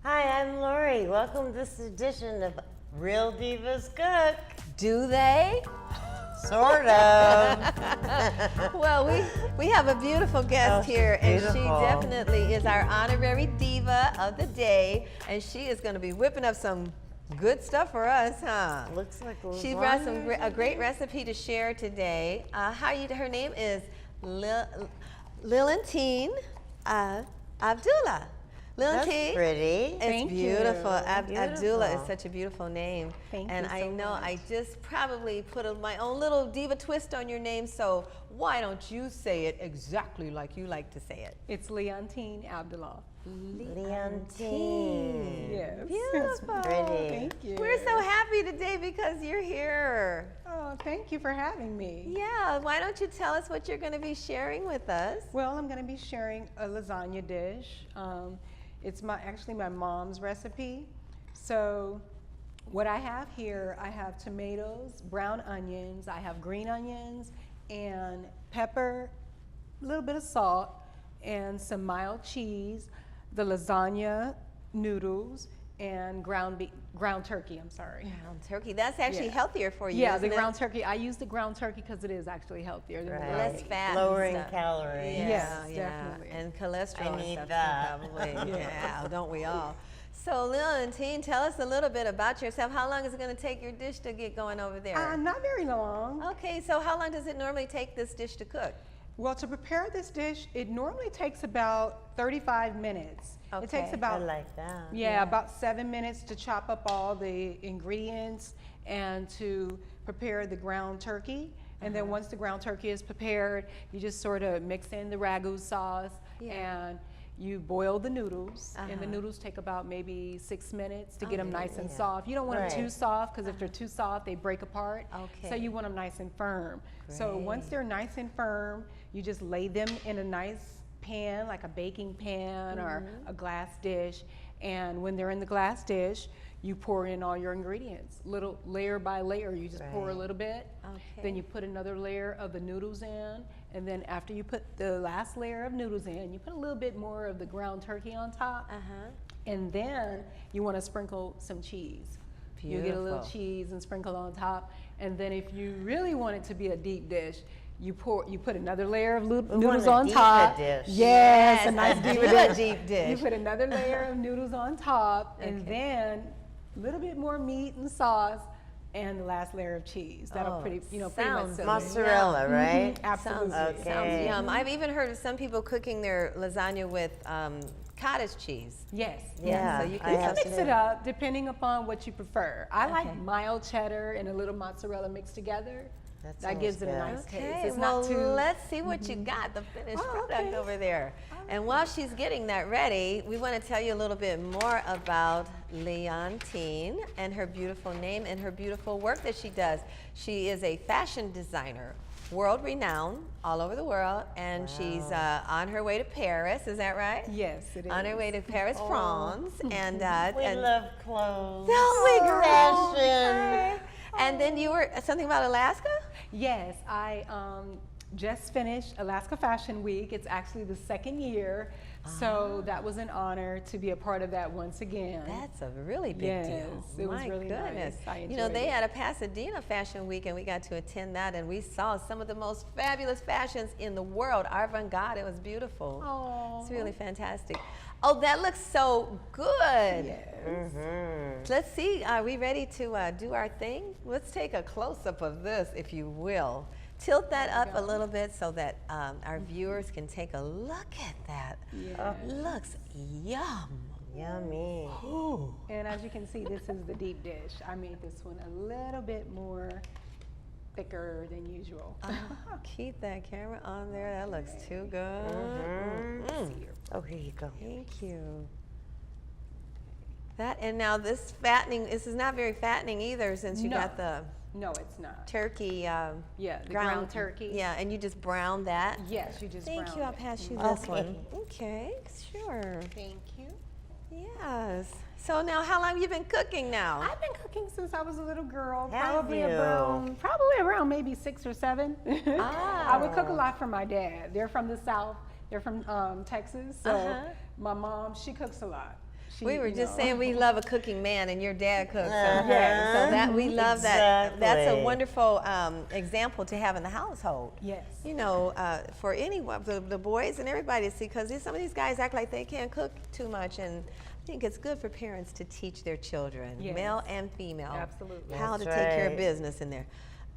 Hi, I'm Lori. Welcome to this edition of Real Divas Cook. Do they? Sort of. Well, we have a beautiful guest here, and she definitely is our honorary diva of the day, and she is going to be whipping up some good stuff for us, huh? Looks like lasagna. She brought a great recipe to share today. Her name is Leontine Abdullah. That's Leontine. pretty. It's beautiful. Beautiful. Abdullah is such a beautiful name. Thank and you I so know much. I just probably put my own little diva twist on your name, so why don't you say it exactly like you like to say it? It's Leontine Abdullah. Leontine. Yes. Beautiful. Pretty. Thank you. We're so happy today because you're here. Oh, thank you for having me. Yeah, why don't you tell us what you're going to be sharing with us? Well, I'm going to be sharing a lasagna dish. It's actually my mom's recipe. So what I have here, I have tomatoes, brown onions, I have green onions, and pepper, a little bit of salt, and some mild cheese, the lasagna noodles, and ground turkey, I'm sorry. Ground turkey. That's actually Yeah. healthier for you, Yeah, isn't the it? ground turkey. I use the ground turkey because it is actually healthier than the Right. Less ground. fat. Lowering and stuff. calories. Yeah, Yes, yeah. definitely. And cholesterol. I and need stuff too, that. Probably. Yeah, don't we all? So, Leontine, tell us a little bit about yourself. How long is it going to take your dish to get going over there? Not very long. Okay, so how long does it normally take this dish to cook? Well, to prepare this dish, it normally takes about 35 minutes. It Okay. takes I about like that. about 7 minutes to chop up all the ingredients and to prepare the ground turkey. And then once the ground turkey is prepared, you just sort of mix in the ragu sauce and you boil the noodles. And the noodles take about maybe 6 minutes to get them nice and soft. You don't want them too Right. soft because if they're too soft, they break apart. Okay. So you want them nice and firm. So once they're nice and firm, you just lay them in a nice pan, like a baking pan or a glass dish. And when they're in the glass dish, you pour in all your ingredients, little layer by layer. You just pour a Right. little bit, Okay. then you put another layer of the noodles in, and then after you put the last layer of noodles in, you put a little bit more of the ground turkey on top, and then you want to sprinkle some cheese. You get a little Beautiful. cheese and sprinkle on top, and then if you really want it to be a deep dish, you put another layer of noodles a on diva top. dish. Yes, a nice a diva diva dish. deep dish. You put another layer of noodles on top, and Okay. then a little bit more meat and sauce, and the last layer of cheese. That'll pretty much sounds seal it. Mozzarella, right? Absolutely. Sounds Okay. yum. I've even heard of some people cooking their lasagna with cottage cheese. Yes. Yeah. So you I can You can have mix to. it up depending upon what you prefer. I Okay. like mild cheddar and a little mozzarella mixed together. That That gives it a sounds nice good. taste. Okay, It's well, not too. let's see what you got, the finished Oh, product okay. over there. And while she's getting that ready, we want to tell you a little bit more about Leontine and her beautiful name and her beautiful work that she does. She is a fashion designer, world renowned all over the world, and she's on her way to Paris, is that right? Yes, it is. On her way to Paris, France, and We and love clothes. oh, my girl. Fashion. And then you were something about Alaska? Yes, I just finished Alaska Fashion Week. It's actually the second year, so that was an honor to be a part of that once again. That's a really big Yes, deal. it was My really goodness. nice. I You know, enjoyed they it. had a Pasadena Fashion Week, and we got to attend that, and we saw some of the most fabulous fashions in the world. Avant-garde, it was beautiful. Oh, It's really fantastic. Oh, that looks so good. yes. Let's see, are we ready to do our thing? Let's take a close-up of this, if you will. Tilt that up a little bit so that our viewers can take a look at that. Yeah. Looks yum. Yummy. And as you can see, this is the deep dish. I made this one a little bit more thicker than usual. Keep that camera on there. That looks too good. Oh, here you go. Thank you. That and now this fattening. This is not very fattening either, since you No. got the No, it's not. turkey. Yeah, the ground turkey. Yeah, and you just brown that. Yes, you just Thank brown you. I'll it. pass you this Okay. one. Okay, sure. Thank you. Yes. So now, how long have you been cooking now? I've been cooking since I was a little girl, Have probably you? around maybe 6 or 7. I would cook a lot for my dad. They're from the South. They're from Texas, so my mom, she cooks a lot. We were just saying we love a cooking man, and your dad cooks. So, Yes. so that we love that. That's a Exactly. wonderful example to have in the household. Yes. You know, for anyone, the boys and everybody to see, because some of these guys act like they can't cook too much, and I think it's good for parents to teach their children, Yes. male and female, Absolutely. how to That's take care of right. business in there.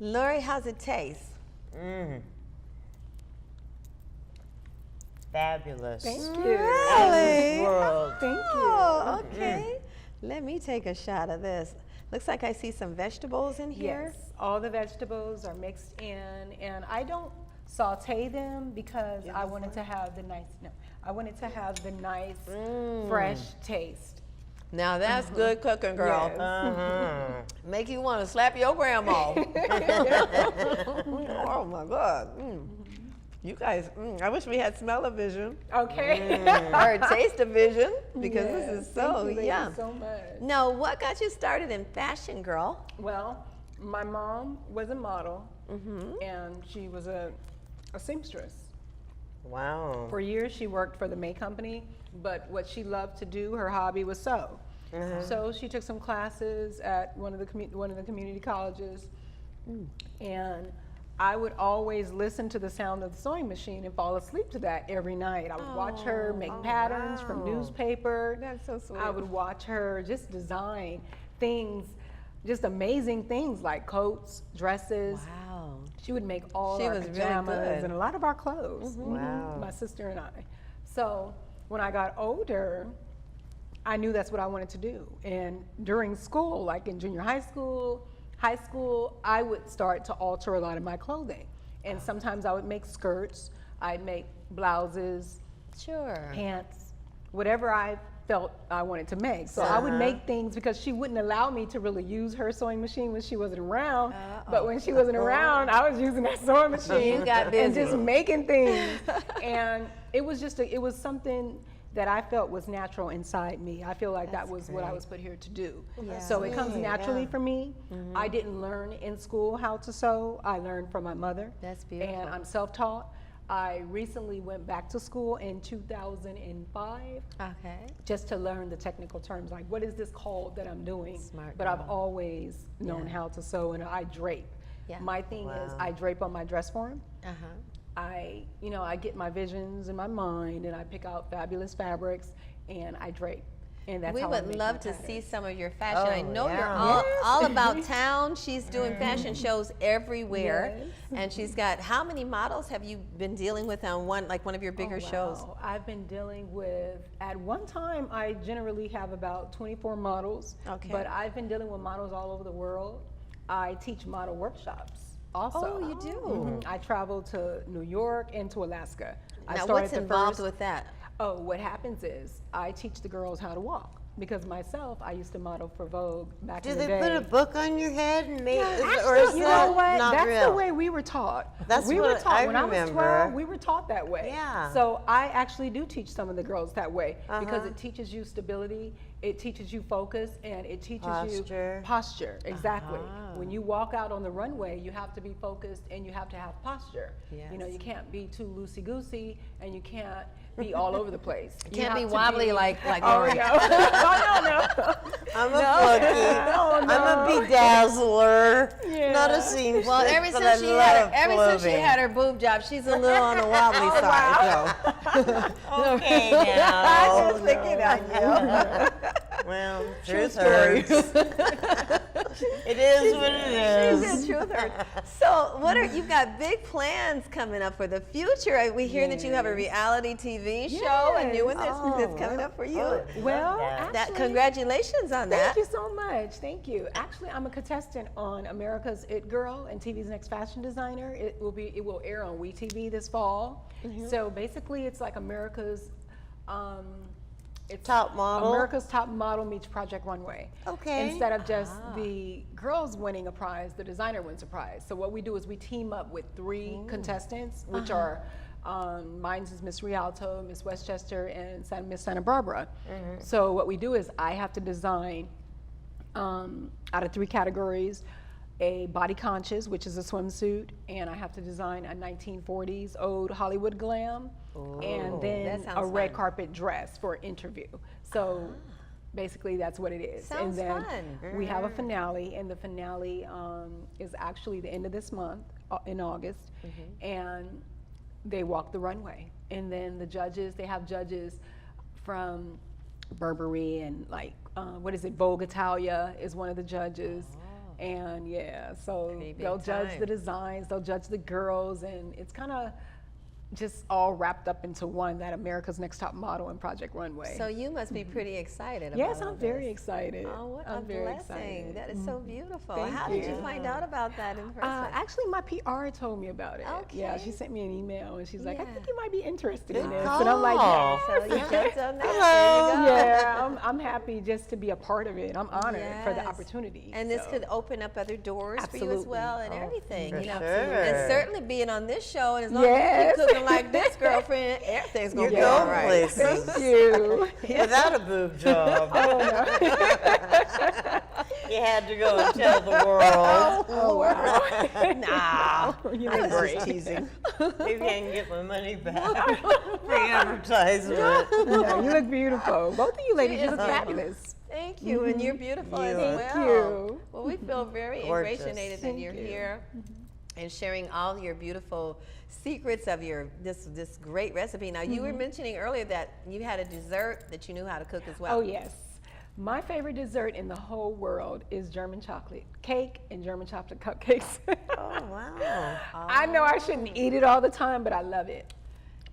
Lori, how's it taste? Fabulous. Thank you. Really? World. Thank you. Oh, okay. Let me take a shot of this. Looks like I see some vegetables in here. Yes, all the vegetables are mixed in, and I don't saute them because I wanted to have the nice. No, I wanted to have the nice, fresh taste. Now that's good cooking, girl. Yes. Make you want to slap your grandma. Oh my God. You guys, I wish we had smell-o-vision Okay. or taste-o-vision because this Yes, is so thank you, ladies, yum. so much. No, what got you started in fashion, girl? Well, my mom was a model, and she was a seamstress. Wow. For years, she worked for the May Company, but what she loved to do, her hobby was sew. So she took some classes at one of the community colleges, and I would always listen to the sound of the sewing machine and fall asleep to that every night. I would watch her make patterns from newspaper. That's so sweet. I would watch her just design things, just amazing things like coats, dresses. Wow. She would make all She our was really pajamas good. and a lot of our clothes. Wow. My sister and I. So when I got older, I knew that's what I wanted to do. And during school, like in junior high school, I would start to alter a lot of my clothing. And sometimes I would make skirts, I'd make blouses, Sure. pants, whatever I felt I wanted to make. So I would make things because she wouldn't allow me to really use her sewing machine when she wasn't around. But when she wasn't around, I was using that sewing machine You got and busy. just making things. And it was just it was something that I felt was natural inside me. I feel like that was what I was put here to do. Yeah. So it comes Sweet, naturally yeah. for me. I didn't learn in school how to sew. I learned from my mother. That's beautiful. And I'm self-taught. I recently went back to school in 2005 Okay. just to learn the technical terms, like what is this called that I'm doing? Smart But I've girl. always known Yeah. how to sew, and I drape. Yeah. My thing is Wow. I drape on my dress form. Uh-huh. I get my visions in my mind, and I pick out fabulous fabrics, and I drape. And that's We how I would make love my to patterns. see some of your fashion. I Oh, know you're yeah. all about town. She's doing fashion shows everywhere. Yes. And she's got, how many models have you been dealing with on one of your bigger shows? Wow. I've been dealing with, at one time, I generally have about 24 models. Okay. But I've been dealing with models all over the world. I teach model workshops also. Oh, you do? I travel to New York and to Alaska. I Now, started what's the involved first- with that? Oh, what happens is I teach the girls how to walk. Because myself, I used to model for Vogue back Do in the they day. put a book on your head and make, or is You that know what? not That's real? the way we were taught. That's we were what taught I when I was remember. 12. We were taught that way. Yeah. So I actually do teach some of the girls that way because Uh-huh. it teaches you stability, it teaches you focus, and it teaches Posture. you posture. Exactly. Ah. When you walk out on the runway, you have to be focused and you have to have posture. You know, Yes. you can't be too loosey goosey and you can't be all over the place. You Can't be have to wobbly like Oh Lori. no! Oh no! I'm a flunky. Oh, no. I'm a bedazzler, Yeah. not a seamstress. Well, ever but since I she love had her boob job, she's a little on the wobbly Oh, side. clothing. Okay, now. I'm just picking on you. Well, True truth story. hurts. It is what it She's is. a truther. So, you've got big plans coming up for the future. We hear that you have a reality TV show, a new one that's coming up for you. Well, that. That actually, congratulations on that. thank you so much. Thank you. Actually, I'm a contestant on America's It Girl and TV's Next Fashion Designer. It will air on WeTV this fall. So basically, it's like America's it's Top model? America's Top Model meets Project Runway. Okay. Instead of just the girls winning a prize, the designer wins a prize. So what we do is we team up with 3 contestants, which are mine's is Miss Rialto, Miss Westchester, and Miss Santa Barbara. So what we do is I have to design out of 3 categories, a body conscious, which is a swimsuit, and I have to design a 1940s old Hollywood glam, and then that a sounds red fun. carpet dress for interview. So Basically, that's what it is. Sounds and then fun. we have a finale, and the finale is actually the end of this month, in August, and they walk the runway. And then the judges, they have judges from Burberry and like, what is it, Vogue Italia is one of the judges. And yeah, so Pretty big they'll judge time. the designs, they'll judge the girls, and it's kind of just all wrapped up into one, that America's Next Top Model and Project Runway. So you must be pretty excited about Yes, all I'm very this. excited. Oh, what I'm a very blessing. excited. That is so beautiful. Thank How did you you. find out about that in person? Actually, my PR told me about it. Yeah, Okay. she sent me an email, and she's like, I Yeah. think you might be interested in Good this. call. And I'm like, so you yes. jumped on that. Hello. There you go. Yeah, I'm happy just to be a part of it. I'm honored for the Yes. opportunity. And this so. could open up other doors for you as Absolutely. well and Oh, everything. for You know, sure. and certainly being on this show, and as long Yes. as you keep cooking like this, girlfriend, everything's gonna You be go all right. places. Thank you. Without a boob job. You had to go and tell the world. Oh, wow. Nah, You I look was great. just teasing. Maybe I can get my money back. Free advertisement. No, you look beautiful. Both of you ladies, you look is. fabulous. Thank you, and you're beautiful as You well. are. Thank you. Well, we feel very Gorgeous. ingratiated that Thank you're you. here and sharing all your beautiful secrets of your this great recipe. Now, you were mentioning earlier that you had a dessert that you knew how to cook as well. Oh, yes. My favorite dessert in the whole world is German chocolate cake and German chocolate cupcakes. Oh, wow. I know I shouldn't eat it all the time, but I love it.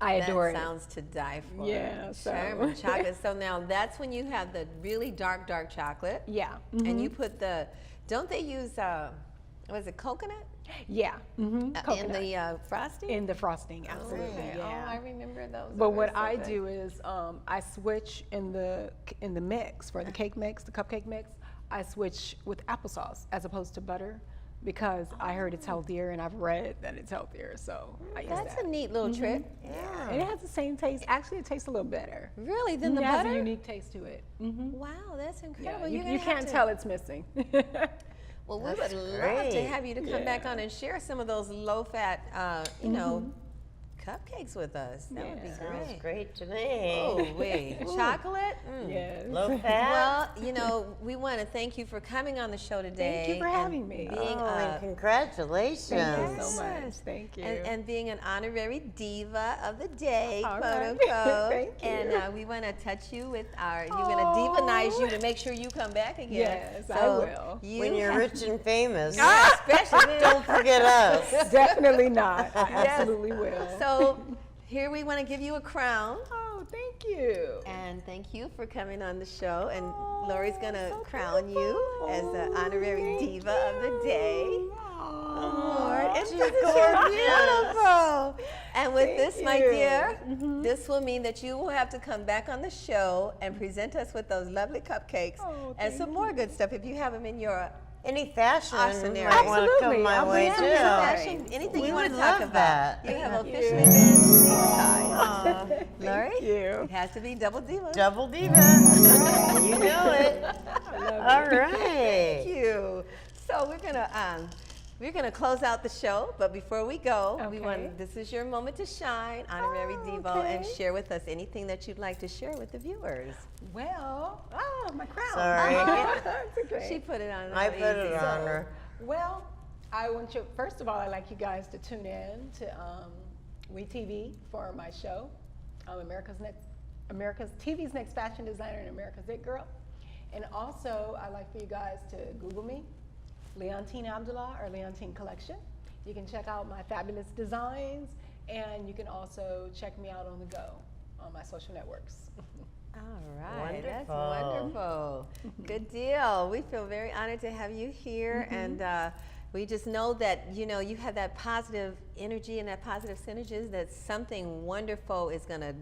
I adore That it. sounds to die for. Yeah, so- German chocolate. So now that's when you have the really dark chocolate. Yeah. And you put the, don't they use, was it coconut? Yeah. In Coconut. the frosting? In the frosting, absolutely. Okay. Yeah. Oh, I remember those. But They what were so I good. do is I switch in the mix for the cake mix, the cupcake mix. I switch with applesauce as opposed to butter because I heard it's healthier and I've read that it's healthier. So I use That's that. a neat little trick. Yeah. And it has the same taste. Actually, it tastes a little better. Really? Than the It has butter? a unique taste to it. Wow, that's Yeah, incredible. you, You're you gonna have can't to- tell it's missing. Well, we would That's love to great. have you to come back on and share some of those low-fat, you know, cupcakes with us. That would be Yeah. great. Sounds great to me. Oh, wait. Chocolate? Yes. Low fat. Well, you know, we want to thank you for coming on the show today. Thank you for and having me. Being Oh, and a, congratulations. Thank you so much. Yes. Thank you. and being an honorary diva of the day, All quote right. unquote. Thank you. And we want to touch you with our, you're going to divanize you to make sure you come back again. Yes, I will. You When you're have- rich and famous, especially don't forget us. Definitely not. I absolutely will. So here we want to give you a crown. Oh, thank you. And thank you for coming on the show. And Oh, Lori's going to so crown you as the honorary Thank diva of the day. Oh, Lord, she's isn't she gorgeous. beautiful? And with Thank this, my you. dear, this will mean that you will have to come back on the show and present us with those lovely cupcakes Oh, and thank some more good stuff if you have them in your Any fashion Awesome, might Eric. want to come Absolutely. my I'll way bring too. it. fashion, anything We you want would to talk love about. that. You have Thank officially you. been digitized. Lori? Thank you. It has to be double diva. Double diva. You know it. I love All it. right. Thank you. So we're gonna close out the show, but before we go, we Okay. want this is your moment to shine, honorary Oh, Devo, and okay. share with us anything that you'd like to share with the viewers. Well, my crown. Sorry. It's okay. She put it on. I real put it easy. on her. Well, I want you, first of all, I'd like you guys to tune in to WeTV for my show. I'm America's TV's Next Fashion Designer and America's It Girl. And also, I'd like for you guys to Google me, Leontine Abdullah or Leontine Collection. You can check out my fabulous designs, and you can also check me out on the go on my social networks. All right, that's Wonderful. wonderful. Good deal. We feel very honored to have you here, and we just know that you have that positive energy and that positive synergies. That something wonderful is gonna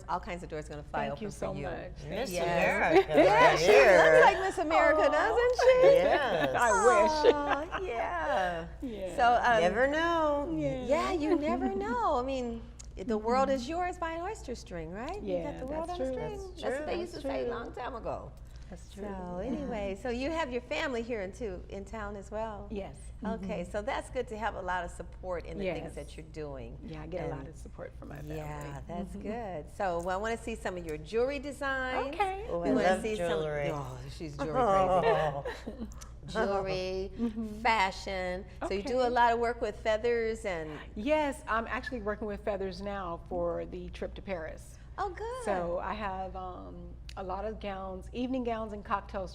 all kinds of doors gonna fly Thank open you so for you. much. Miss Yes. America Yeah, right she here. looks like Miss America, doesn't she? Yes. I wish. Oh, yeah. Yeah. So Never know. yeah, you never know. I mean, the world is yours by an oyster string, right? You got Yeah, the world that's on a true. string. That's That's what they true. used to That's say a true. long time ago. That's true. So anyway, so you have your family here in town as well? Yes. Okay, so that's good to have a lot of support in the things Yes. that you're doing. Yeah, I get a And lot of support from my family. yeah, that's good. So I want to see some of your jewelry designs. Okay. Oh, I We want to love see jewelry. some. Oh, she's jewelry crazy. Oh. Jewelry, fashion. So you do a Okay. lot of work with feathers and. Yes, I'm actually working with feathers now for the trip to Paris. Oh, good. So I have a lot of gowns, evening gowns and cocktail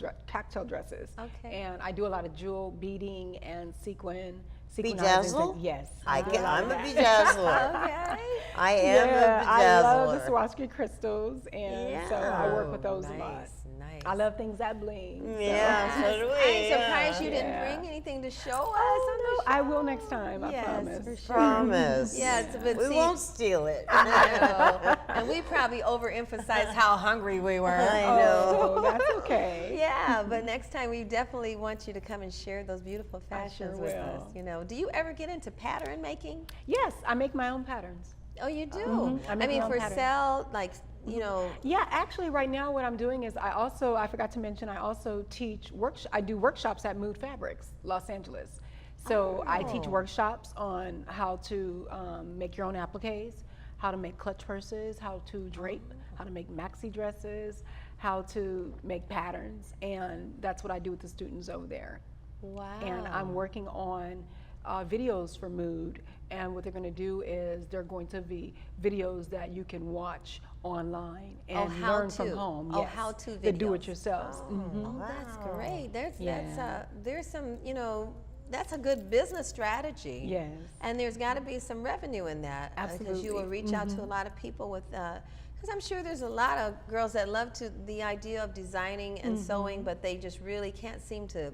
dresses. Okay. And I do a lot of jewel beading and sequinizing. Bedazzle? Yes. I do can, lot I'm of a that. bedazzler. Okay. I am Yeah, a I love the bedazzler. Swarovski crystals, and so I work with those a lot. Nice, nice. I love things that bling. so- Yeah, so do we. I'm surprised you Yeah. didn't bring anything to show us. Oh, no, I will next time. I Yes, promise. for sure. Promise. Yes, but We see, won't steal it. no. And we probably overemphasized how hungry we were. I know. Oh, that's okay. Yeah, but next time we definitely want you to come and share those beautiful fashions sure with will. us. You know, do you ever get into pattern making? Yes, I make my own patterns. Oh, you do. I I make mean, my own for patterns. sale, like you know. Yeah, actually, right now what I'm doing is I forgot to mention, I also teach I do workshops at Mood Fabrics, Los Angeles. So I teach workshops on how to make your own appliques, how to make clutch purses, how to drape, how to make maxi dresses, how to make patterns, and that's what I do with the students over there. Wow. And I'm working on videos for Mood, and what they're going to do is they're going to be videos that you can watch online and how learn from to. home. Oh, yes, how-to the videos. do-it-yourselves. Oh, that's great. Yeah. There's some, you know, that's a good business strategy. Yes. And there's got to be some revenue in that. Because you will Absolutely. reach out to a lot of people with, because I'm sure there's a lot of girls that love the idea of designing and sewing, but they just really can't seem to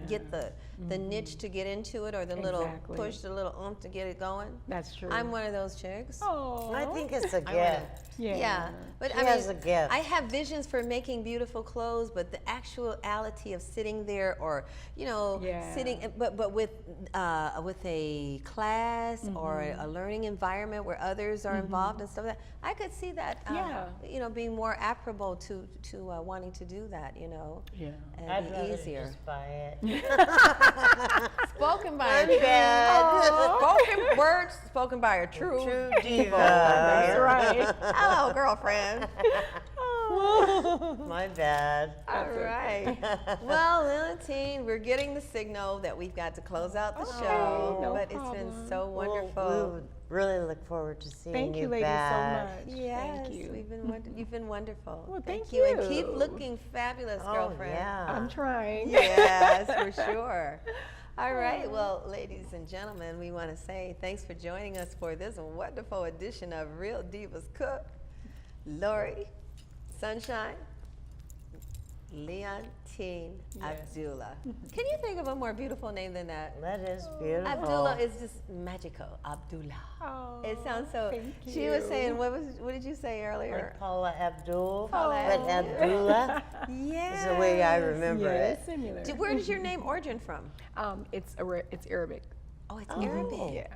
get the niche to get into it, or the little Exactly. push, the little oomph to get it going. That's true. I'm one of those chicks. Oh, I think it's a gift. Yeah, but She I has mean, a gift. I have visions for making beautiful clothes, but the actuality of sitting there, or you know, Yeah. sitting, but with a class or a learning environment where others are involved and stuff like that, I could see that, you know, being more appropriable to wanting to do that, you know, Yeah. and I'd be rather easier. just buy it. Spoken by I'm bad. spoken words spoken by a true diva. That's right. Hello, girlfriend. My bad. All right. Well, Leontine, we're getting the signal that we've got to close out the show, no but it's been problem. so Well, wonderful. we would really look forward to seeing Thank you, ladies, back. so much. Yes, Thank you. you've been wonderful. Well, thank thank you, and you. keep looking fabulous, Oh, girlfriend. yeah. I'm trying. Yes, for sure. All right, well, ladies and gentlemen, we want to say thanks for joining us for this wonderful edition of Real Divas Cook. Lori, Sunshine, Leontine, Abdullah. Can you think of a more beautiful name than that? That is beautiful. Abdullah is just magical. Abdullah. Oh, It sounds so. thank She was you. saying, what did you say earlier? Like Paula Abdul, Paula but Abdullah Yeah. is the way I remember Yeah, it. it's similar. Where does your name origin from? It's Arabic. Oh, it's Arabic. Yeah.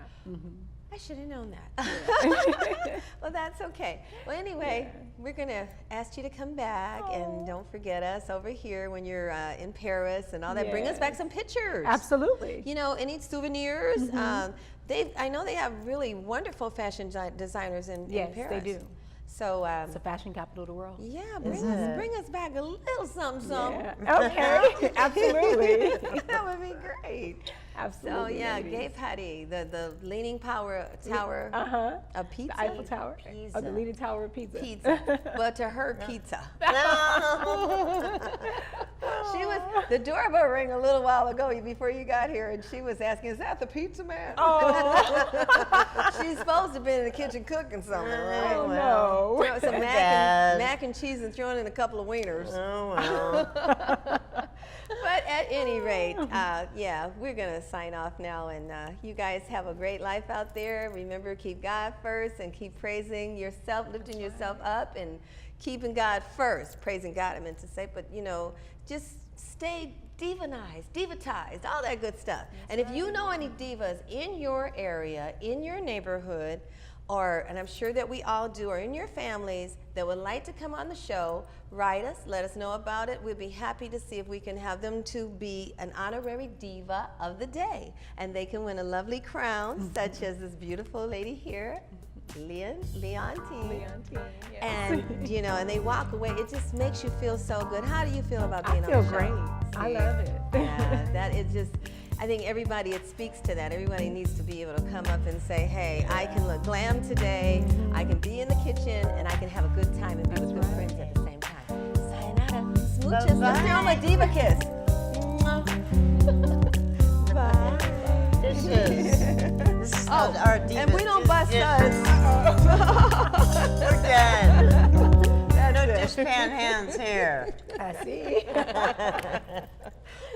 I should have known that. Well, that's okay. Well, anyway, we're going to ask you to come back, and don't forget us over here when you're in Paris and all that. Bring us back Yes. some pictures. Absolutely. You know, any souvenirs. I know they have really wonderful fashion designers in Yes, Paris. they do. So, It's the fashion capital of the world. yeah, Is it? bring us back a little something, something. Yeah. Okay. Absolutely. That would be great. Absolutely. So yeah, ladies. Gay Patty, the leaning tower Uh-huh. of pizza. The Eiffel Tower. Pizza. Oh, the Leaning Tower of Pizza. Pizza, but to her pizza. She was the doorbell rang a little while ago before you got here, and she was asking, "Is that the pizza man?" Oh, She's supposed to be in the kitchen cooking something, right? oh well. no. Throw some Bad. mac and cheese and throwing in a couple of wieners. Oh, well. But at any rate, yeah, we're going to sign off now. And you guys have a great life out there. Remember, keep God first and keep praising yourself, lifting yourself up and keeping God first. Praising God, I meant to say. But, you know, just stay divatized, all that good stuff. And if you know any divas in your area, in your neighborhood, or, and I'm sure that we all do, or in your families that would like to come on the show, write us, let us know about it. We'd be happy to see if we can have them to be an honorary diva of the day. And they can win a lovely crown, such as this beautiful lady here, Leontine. Leontine, yes. And, you know, and they walk away. It just makes you feel so good. How do you feel about being I feel on the show? great. I love it. Yeah, that is just, I think everybody, it speaks to that. Everybody needs to be able to come up and say, hey, I can look glam today, I can be in the kitchen, and I can have a good time and be with good friends at the same time. Sayonara, smooches. Let's give them a diva kiss. Mwah. Bye. Dishes. This is our divas. And we don't bust us. We're dead. No That's it. dishpan hands here. I see.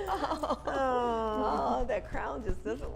Oh, that crown just doesn't want